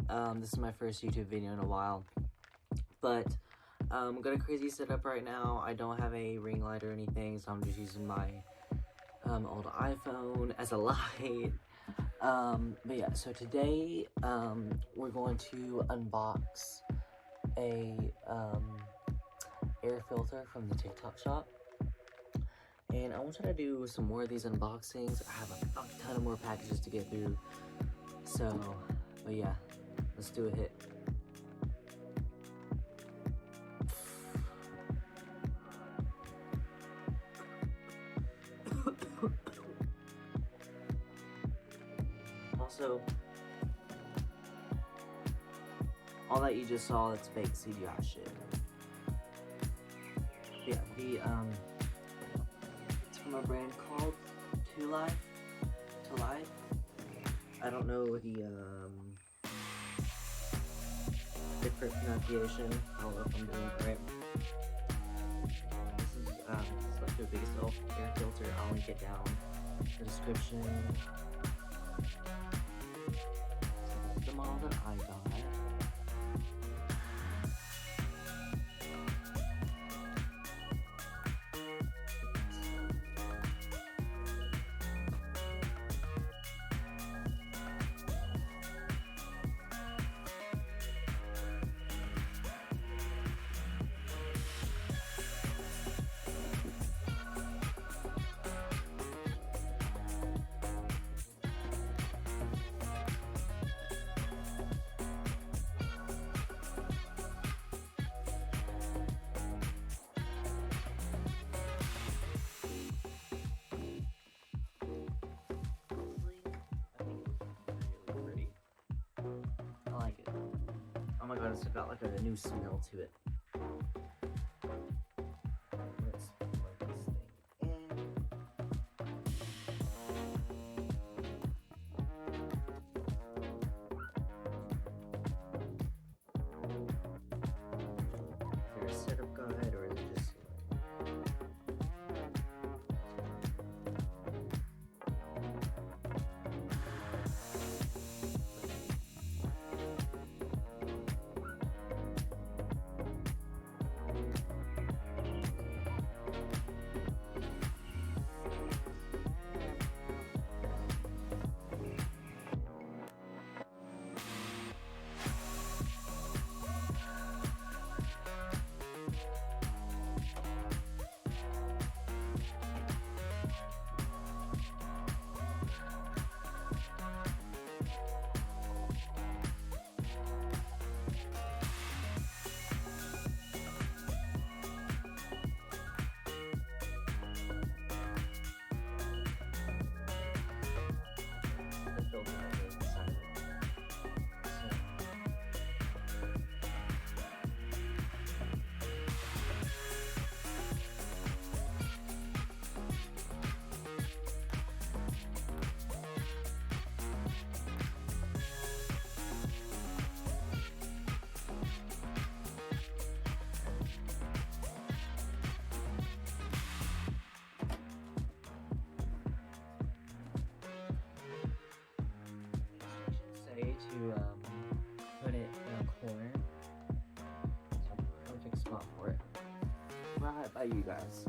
This is my first YouTube video in a while, but got a crazy setup right now. I don't have a ring light or anything, so I'm just using my old iPhone as a light. But yeah, so today we're going to unbox a air filter from the TikTok shop. And I want to try to do some more of these unboxings. I have a ton of more packages to get through. So, but yeah, let's do a hit. Also, all that you just saw, that's fake CGI shit. Yeah, it's from a brand called ToLife. I don't know the different pronunciation. I don't know if I'm doing it right. This is like the biggest air filter. I'll link it down in the description. So this is the model that I got. Oh my god, it's got like a new smell to it. Let's plug this thing in. Is there a setup guide or is it just filter that goes inside of it? To put it in a corner. It's a perfect spot for it. Right by you guys.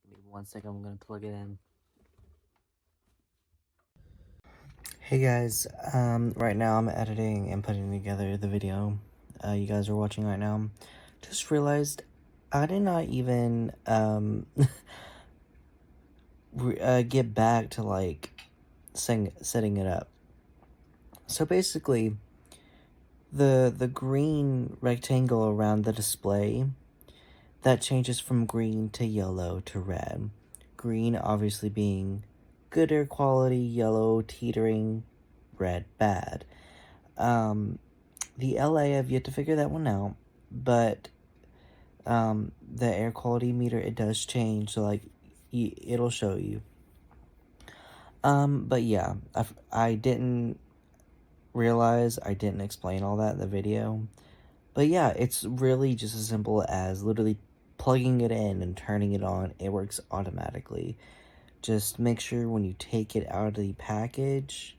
Give me 1 second, I'm gonna plug it in. Hey guys, right now I'm editing and putting together the video you guys are watching right now. Just realized I did not even get back to like setting it up. So basically, the green rectangle around the display, that changes from green to yellow to red. Green obviously being good air quality, yellow teetering, red bad. The LA, I've yet to figure that one out, but the air quality meter, it does change, so like it'll show you. But yeah, I didn't realize I didn't explain all that in the video. But yeah, it's really just as simple as literally plugging it in and turning it on. It works automatically. just make sure when you take it out of the package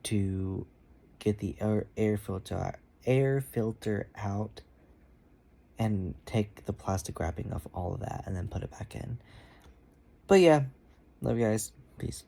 to get the air filter out and take the plastic wrapping off all of that and then put it back in. But yeah, love you guys. Peace.